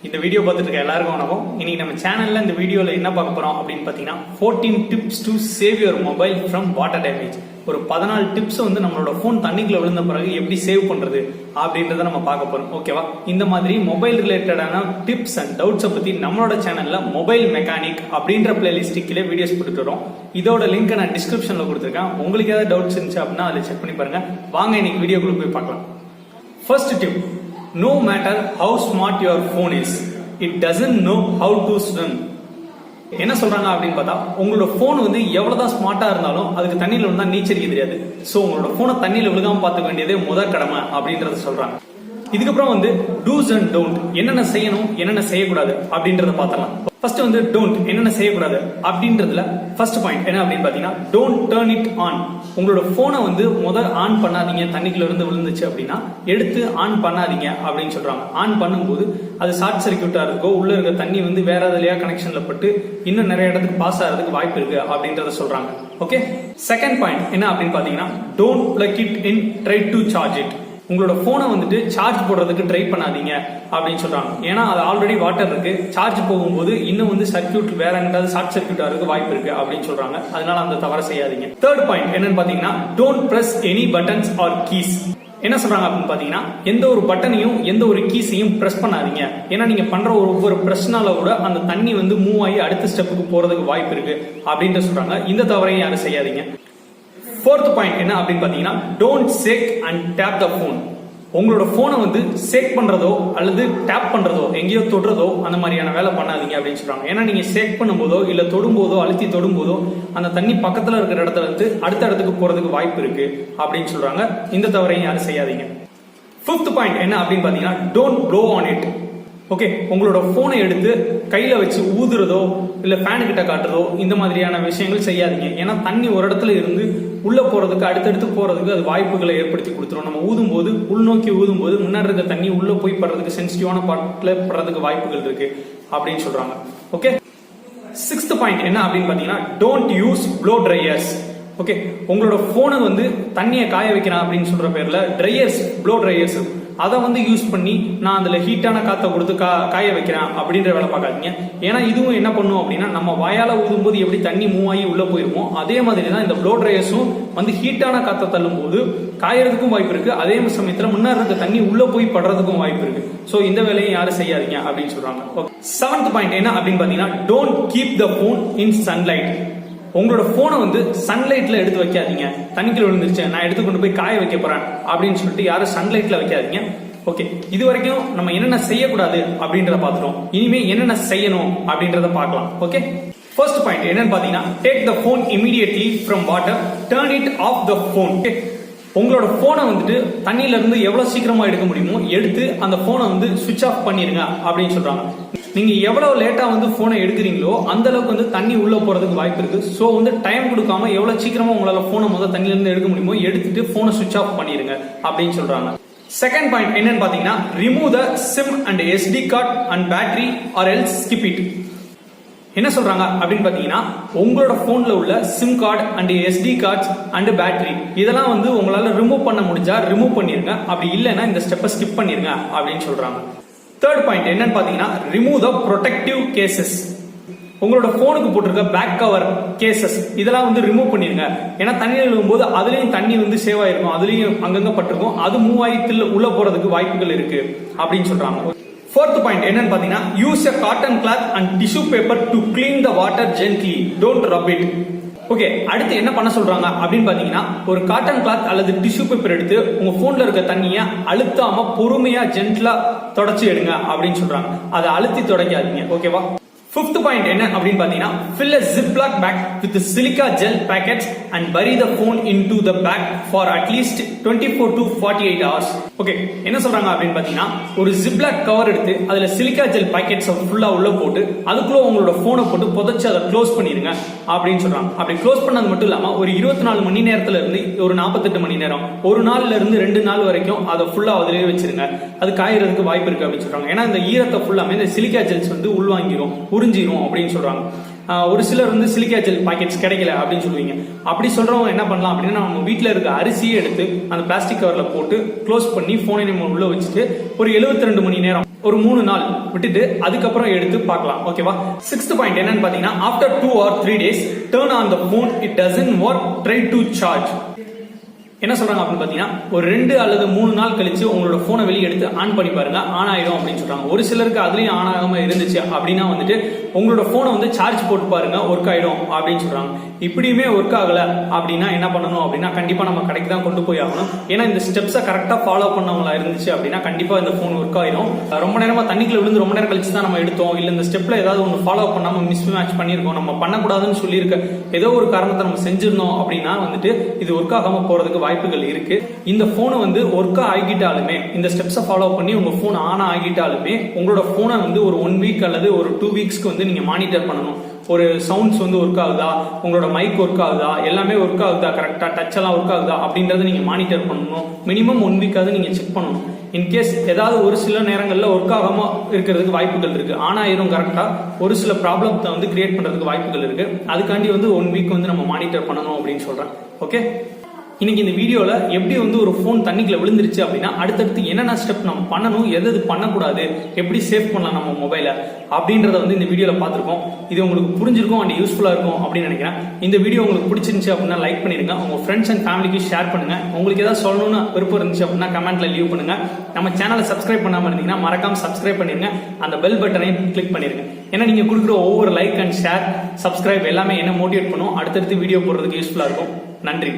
இந்த வீடியோ பார்த்துட்டு இருக்க எல்லாருக்கும் வணக்கம். இன்னைக்கு நம்ம சேனல்ல இந்த வீடியோல என்ன பார்க்க போறோம் அப்படின்னு பாத்தீங்கன்னா 14 tips to save your mobile from water damage. ஒரு 14 டிப்ஸ் வந்து நம்மளோட போன் தண்ணிக்குள்ள விழுந்த பிறகு எப்படி சேவ் பண்றது அப்படின்றத நம்ம பார்க்க போறோம். ஓகேவா? இந்த மாதிரி மொபைல் ரிலேட்டடான டிப்ஸ் அண்ட் டவுட்ஸை பத்தி நம்மளோட சேனல்ல மொபைல் மெக்கானிக் அப்படின்ற பிளேலிஸ்ட் கீழே வீடியோஸ் போட்டுட்டு வரோம். இதோட லிங்க் நான் டிஸ்கிரிப்ஷன்ல கொடுத்துருக்கேன். உங்களுக்கு ஏதாவது டவுட்ஸ் இருந்துச்சு அப்படின்னா அதை செக் பண்ணி பாருங்க. வாங்க இன்னைக்கு வீடியோக்குள்ள போய் பார்க்கலாம். First tip, no matter how smart your phone is, it doesn't know how to swim. என்ன சொல்றாங்க அப்படின்னு பார்த்தா, உங்களோட போன் வந்து எவ்வளவுதான் ஸ்மார்ட்டா இருந்தாலும் அதுக்கு தண்ணியில விழுந்தா நீச்சரிக்க தெரியாது. சோ உங்களோட போனை தண்ணியில விழுகாம பார்த்துக்க வேண்டியதே முதல் கடமை அப்படின்றத சொல்றாங்க. இதுக்கப்புறம் வந்து டூஸ் அண்ட் டோன்ட், என்னென்ன செய்யணும் என்னென்ன செய்யக்கூடாது அப்படின்றத பார்த்தலாம். ஃபர்ஸ்ட் வந்து டோன்ட், என்னென்ன செய்யக்கூடாது அப்படின்றதுல ஃபர்ஸ்ட் பாயிண்ட் என்ன அப்படின்னு பாத்தீங்கன்னா, டோன்ட் டர்ன் இட் ஆன். உங்களோட போனை வந்து முதல் ஆன் பண்ணாதீங்க. தண்ணிக்குள்ள இருந்து விழுந்துச்சு அப்படின்னா எடுத்து ஆன் பண்ணாதீங்க அப்படின்னு சொல்றாங்க. ஆன் பண்ணும்போது அது ஷார்ட் சர்க்கியூட்டா இருக்கோ, உள்ள இருக்க தண்ணி வந்து வேற எதுலயா கனெக்ஷன்ல பட்டு இன்னும் நிறைய இடத்துக்கு பாஸ் ஆகிறதுக்கு வாய்ப்பு இருக்கு அப்படின்றத சொல்றாங்க. ஓகே, செகண்ட் பாயிண்ட் என்ன அப்படின்னு பாத்தீங்கன்னா, don't plug it in, try to charge it. உங்களோட போனை வந்துட்டு சார்ஜ் போடுறதுக்கு ட்ரை பண்ணாதீங்க அப்படின்னு சொல்றாங்க. ஏன்னா அது ஆல்ரெடி வாட்டர் இருக்கு, சார்ஜ் போகும்போது இன்னும் வந்து சர்க்கியூட் வேற எங்காவது ஷார்ட் சர்க்கியூட் ஆகிறதுக்கு வாய்ப்பு இருக்கு அப்படின்னு சொல்றாங்க. அதனால அந்த தவறை செய்யாதீங்க. தேர்ட் பாயிண்ட் என்னன்னு பாத்தீங்கன்னா, don't press any buttons or keys. என்ன சொல்றாங்க அப்படின்னு பாத்தீங்கன்னா, எந்த ஒரு பட்டனையும் எந்த ஒரு கீஸையும் பிரஸ் பண்ணாதீங்க. ஏன்னா நீங்க பண்ற ஒவ்வொரு பிரஸ்னால கூட அந்த தண்ணி வந்து மூவ் ஆகி அடுத்த ஸ்டெப்புக்கு போறதுக்கு வாய்ப்பு இருக்கு அப்படின்ட்டு சொல்றாங்க. இந்த தவறையும் யாரும் செய்யாதீங்க. ஃபோர்த் பாயிண்ட் என்ன அப்படின்னு பாத்தீங்கன்னா, don't shake and tap the phone. உங்களோட போனை வந்து சேக் பண்றதோ அல்லது டேப் பண்றதோ, எங்கேயோ தொடுறதோ அந்த மாதிரியான வேலை பண்ணாதீங்க அப்படின்னு சொல்றாங்க. ஏன்னா நீங்க சேக் பண்ணும்போதோ இல்ல தொடும்போதோ அழுத்தி தொடும்போதோ அந்த தண்ணி பக்கத்துல இருக்கிற இடத்துல இருந்து அடுத்த இடத்துக்கு போறதுக்கு வாய்ப்பு இருக்கு அப்படின்னு சொல்றாங்க. இந்த தவறையும் யாரும் செய்யாதீங்க. ஃபிஃப்த் பாயிண்ட் என்ன அப்படின்னு பாத்தீங்கன்னா, don't blow on it. Okay, உங்களோட போனை எடுத்து கையில வச்சு ஊதுறதோ இல்ல ஃபேனு கிட்ட காட்டுறதோ இந்த மாதிரியான விஷயங்கள் செய்யாதீங்க. ஏன்னா தண்ணி ஒரு இடத்துல இருந்து உள்ள போறதுக்கு அடுத்தடுத்து போறதுக்கு அது வாய்ப்புகளை ஏற்படுத்தி கொடுத்துரும். நம்ம ஊதும் போது உள்நோக்கி ஊதும் போது முன்னாடி இருக்க தண்ணி உள்ள போய் படுறதுக்கு, சென்சிட்டிவான பார்ட்ல படுறதுக்கு வாய்ப்புகள் இருக்கு அப்படின்னு சொல்றாங்க. ஓகே, சிக்ஸ்த் பாயிண்ட் என்ன அப்படின்னு பாத்தீங்கன்னா, don't use blow dryers. Okay, உங்களோட போனை வந்து தண்ணியை காய வைக்கிறான் அப்படின்னு சொல்ற பேர்ல ட்ரையர்ஸ், ப்ளோ ட்ரையர்ஸ் அதை வந்து யூஸ் பண்ணி நான் அதுல ஹீட்டான காத்த கொடுத்து காய வைக்கிறேன் அப்படின்ற வேலை பார்க்காதீங்க. ஏன்னா இதுவும் என்ன பண்ணும் அப்படின்னா, நம்ம வாயால ஊதும் போது எப்படி தண்ணி மூவ் ஆகி உள்ள போயிருமோ அதே மாதிரி தான் இந்த ப்ளோ ட்ரையர்ஸும் வந்து ஹீட்டான காத்த தள்ளும் போது காயறதுக்கும் வாய்ப்பு இருக்கு. அதே சமயத்துல முன்னாடி இருக்க தண்ணி உள்ள போய் படுறதுக்கும் வாய்ப்பு இருக்கு. சோ இந்த வேலையை யாரும் செய்யாதீங்க அப்படின்னு சொல்றாங்க. செவன்த் பாயிண்ட் என்ன அப்படின்னு பாத்தீங்கன்னா, don't keep the phone in sunlight. உங்களோட போனை வந்து சன்லைட்ல எடுத்து வைக்காதீங்க. தண்ணிக்குள்ள விழுந்துருச்சு நான் எடுத்து கொண்டு போய் காய வைக்க போறேன் அப்படின்னு சொல்லிட்டு யாரும் சன்லைட்ல வைக்காதீங்க. ஓகே, இது வரைக்கும் நம்ம என்னென்ன செய்யக்கூடாது அப்படின்றத பார்த்துட்டோம். இனிமே என்னென்ன செய்யணும் அப்படின்றத பார்க்கலாம். ஓகே, ஃபர்ஸ்ட் பாயிண்ட் என்னன்னு பாத்தீங்கன்னா, take the phone immediately from water, turn it off the phone. உங்களோட போனை வந்துட்டு தண்ணியில இருந்து எவ்வளவு சீக்கிரமா எடுக்க முடியுமோ எடுத்து அந்த போனை வந்து சுவிட்ச் ஆஃப் பண்ணிருங்க அப்படின்னு சொல்றாங்க. நீங்க எவ்வளவு லேட்டா வந்து போனை எடுக்கிறீங்களோ அந்த அளவுக்கு வந்து தண்ணி உள்ள போறதுக்கு வாய்ப்பு இருக்கு. சோ வந்து டைம் கொடுக்காம எவ்வளவு சீக்கிரமா உங்களால போனை முதல் தண்ணியில இருந்து எடுக்க முடியுமோ எடுத்துட்டு போனை சுவிட்ச் ஆஃப் பண்ணிருங்க அப்படின்னு சொல்றாங்க. செகண்ட் பாயிண்ட் என்னன்னு பாத்தீங்கன்னா, remove the SIM and SD card and battery or else skip it. என்ன சொல்றாங்க அப்படின்னு பாத்தீங்கன்னா, உங்களோட போன்ல உள்ள SIM card and SD cards and battery இதெல்லாம் வந்து உங்களால ரிமூவ் பண்ண முடிஞ்சா ரிமூவ் பண்ணிருங்க. அப்படி இல்லைன்னா இந்த ஸ்டெப்பை ஸ்கிப் பண்ணிருங்க அப்படின்னு சொல்றாங்க. தேர்ட் பாயிண்ட் என்னன்னு பாத்தீங்கன்னா, ரிமூவ் த ப்ரொடெக்டிவ் கேசஸ். உங்களோட போனுக்கு போட்டிருக்க பேக் கவர் கேசஸ் இதெல்லாம் வந்து ரிமூவ் பண்ணிருங்க. ஏன்னா தண்ணியில் விழும்போது அதுலயும் தண்ணி வந்து சேவ் ஆயிருக்கும், அதுலயும் அங்கங்க பட்டிருக்கும், அது மூவ் ஆயிரத்துல உள்ள போறதுக்கு வாய்ப்புகள் இருக்கு அப்படின்னு சொல்றாங்க. ஃபோர்த் பாயிண்ட் என்னன்னு பாத்தீங்கன்னா, use a cotton cloth and tissue paper to clean the water gently, don't rub it. Okay, அடுத்து என்ன பண்ண சொல்றாங்க அப்படின்னு பாத்தீங்கன்னா, ஒரு காட்டன் கிளாத் அல்லது டிஷ்யூ பேப்பர் எடுத்து உங்க போன்ல இருக்க தண்ணிய அழுத்தாம பொறுமையா ஜென்ட்லா தொடச்சு எடுங்க அப்படின்னு சொல்றாங்க. அதை அழுத்தி தொடக்காதீங்க. ஓகேவா? Fifth point என்ன அப்படின்னு பாத்தீங்கன்னா, fill a ziploc bag with the silica gel packets and bury the phone into the bag for at least 24 to 48 hours. Okay, என்ன சொல்றாங்க அப்படின்னு பாத்தீங்கன்னா, ஒரு ziploc கவர் எடுத்து அதுல சிலிக்கா ஜெல் பாக்கெட்ஸ் ஃபுல்லா உள்ள போட்டு அதுக்குள்ள உங்களோட போனை போட்டு புதைச்சு அதை க்ளோஸ் பண்ணிருங்க அப்படின்னு சொல்றாங்க. அப்படி க்ளோஸ் பண்ணது மட்டும் இல்லாம ஒரு 24 மணி நேரத்துல இருந்து ஒரு 48 மணி நேரம், ஒரு நாள்ல இருந்து 2 நாள் வரைக்கும் அதை ஃபுல்லா அதிலேயே வச்சிருங்க. அது காயறதுக்கு வாய்ப்பு இருக்கு அப்படின்னு சொல்றாங்க. ஏன்னா இந்த ஈரத்தை ஃபுல்லாமே இந்த சிலிக்கா ஜெல்ஸ் வந்து உள்வாங்கிரும், உறிஞ்சிரும் அப்படின்னு சொல்றாங்க. ஒரு சிலர் வந்து சிலிக்கா ஜெல் பாக்கெட்ஸ் கிடைக்கல அப்படின்னு சொல்லுவீங்க. அப்படி சொல்றவங்க என்ன பண்ணலாம் அப்படின்னா, நம்ம வீட்டுல இருக்க அரிசியை எடுத்து அந்த பிளாஸ்டிக் கவர்ல போட்டு க்ளோஸ் பண்ணி போனை நம்ம உள்ள வச்சுட்டு ஒரு 72 மணி நேரம் ஒரு 3 நாள் விட்டுட்டு அதுக்கப்புறம் எடுத்து பார்க்கலாம். ஓகேவா? 6th பாயிண்ட் என்னன்னு பாத்தீங்கன்னா, after 2 or 3 days turn on the phone, it doesn't work, try to charge. என்ன சொல்றாங்க அப்படின்னு பாத்தீங்கன்னா, ஒரு 2 அல்லது 3 நாள் கழிச்சு உங்களோட போனை வெளியே எடுத்து ஆன் பண்ணி பாருங்க, ஆன் ஆயிடும் அப்படின்னு சொல்றாங்க. ஒரு சிலருக்கு அதுலயும் ஆன் ஆகாம இருந்துச்சு அப்படின்னா வந்துட்டு உங்களோட போனை வந்து சார்ஜ் போட்டு பாருங்க, ஒர்க் ஆயிடும் அப்படின்னு சொல்றாங்க. இப்படியுமே ஒர்க் ஆகல அப்படின்னா என்ன பண்ணணும் அப்படின்னா, கண்டிப்பா நம்ம கடைக்கு தான் கொண்டு போய் ஆகணும். ஏன்னா இந்த ஸ்டெப்ஸை கரெக்டா ஃபாலோ பண்ணவங்களா இருந்துச்சு அப்படின்னா கண்டிப்பா இந்த போன் ஒர்க் ஆயிடும். ரொம்ப நேரமா தண்ணிக்குள்ள விழுந்து ரொம்ப நேரம் கழிச்சு தான் நம்ம எடுத்தோம், இல்ல இந்த ஸ்டெப்ல ஏதாவது ஒன்று ஃபாலோ பண்ணாம மிஸ் மேட்ச் பண்ணிருக்கோம், நம்ம பண்ணக்கூடாதுன்னு சொல்லியிருக்க ஏதோ ஒரு காரணத்தை நம்ம செஞ்சிருந்தோம் அப்படின்னா வந்துட்டு இது ஒர்க் ஆகாம போறதுக்கு வாய்ப்புகள் இருக்கு. இந்த போனை வந்து ஒர்க் ஆகிட்டாலுமே, இந்த ஸ்டெப்ஸை ஃபாலோ பண்ணி உங்க போன் ஆன் ஆகிட்டாலுமே உங்களோட போனை வந்து ஒரு 1 வீக் அல்லது ஒரு 2 வீக்ஸ்க்கு வந்து நீங்க மானிட்டர் பண்ணணும். ஒரு சவுண்ட்ஸ் வந்து ஒர்க் ஆகுதா, உங்களோட மைக் ஒர்க் ஆகுதா, எல்லாமே ஒர்க் ஆகுதா, கரெக்டா டச் எல்லாம் ஒர்க் ஆகுதா அப்படின்றத நீங்க மானிட்டர் பண்ணணும். மினிமம் 1 வீக்காவது நீங்க செக் பண்ணணும். இன்கேஸ் ஏதாவது ஒரு சில நேரங்களில் ஒர்க் ஆகாம இருக்கிறதுக்கு வாய்ப்புகள் இருக்கு. ஆனாயிரம் கரெக்டா ஒரு சில ப்ராப்ளத்தை வந்து கிரியேட் பண்றதுக்கு வாய்ப்புகள் இருக்கு. அதுக்காண்டி வந்து 1 வீக் வந்து நம்ம மானிட்டர் பண்ணணும் அப்படின்னு சொல்றேன். ஓகே, இன்னைக்கு இந்த வீடியோல எப்படி வந்து ஒரு போன் தண்ணிக்குள்ள விழுந்துருச்சு அப்படின்னா அடுத்தடுத்து என்னென்ன ஸ்டெப் நம்ம பண்ணணும், எது பண்ணக்கூடாது, எப்படி சேவ் பண்ணலாம் நம்ம மொபைலை அப்படின்றத வந்து இந்த வீடியோல பார்த்துருக்கோம். இது உங்களுக்கு புரிஞ்சிருக்கும் அண்ட் யூஸ்ஃபுல்லா இருக்கும் அப்படின்னு நினைக்கிறேன். இந்த வீடியோ உங்களுக்கு பிடிச்சிருந்துச்சு அப்படின்னா லைக் பண்ணிருங்க, உங்க ஃப்ரெண்ட்ஸ் அண்ட் ஃபேமிலிக்கு ஷேர் பண்ணுங்க. உங்களுக்கு ஏதாவது சொல்லணும்னு விருப்பம் இருந்துச்சு அப்படின்னா கமெண்ட்ல லீவ் பண்ணுங்க. நம்ம சேனலை சப்ஸ்கிரைப் பண்ணாம இருந்தீங்கன்னா மறக்காம சப்ஸ்கிரைப் பண்ணிருங்க, அந்த பெல் பட்டனையும் கிளிக் பண்ணிருங்க. ஏன்னா நீங்க கொடுக்குற ஒவ்வொரு லைக் அண்ட் ஷேர், சப்ஸ்கிரைப் எல்லாமே என்ன மோட்டிவேட் பண்ணும், அடுத்தடுத்து வீடியோ போடுறதுக்கு யூஸ்ஃபுல்லா இருக்கும். நன்றி.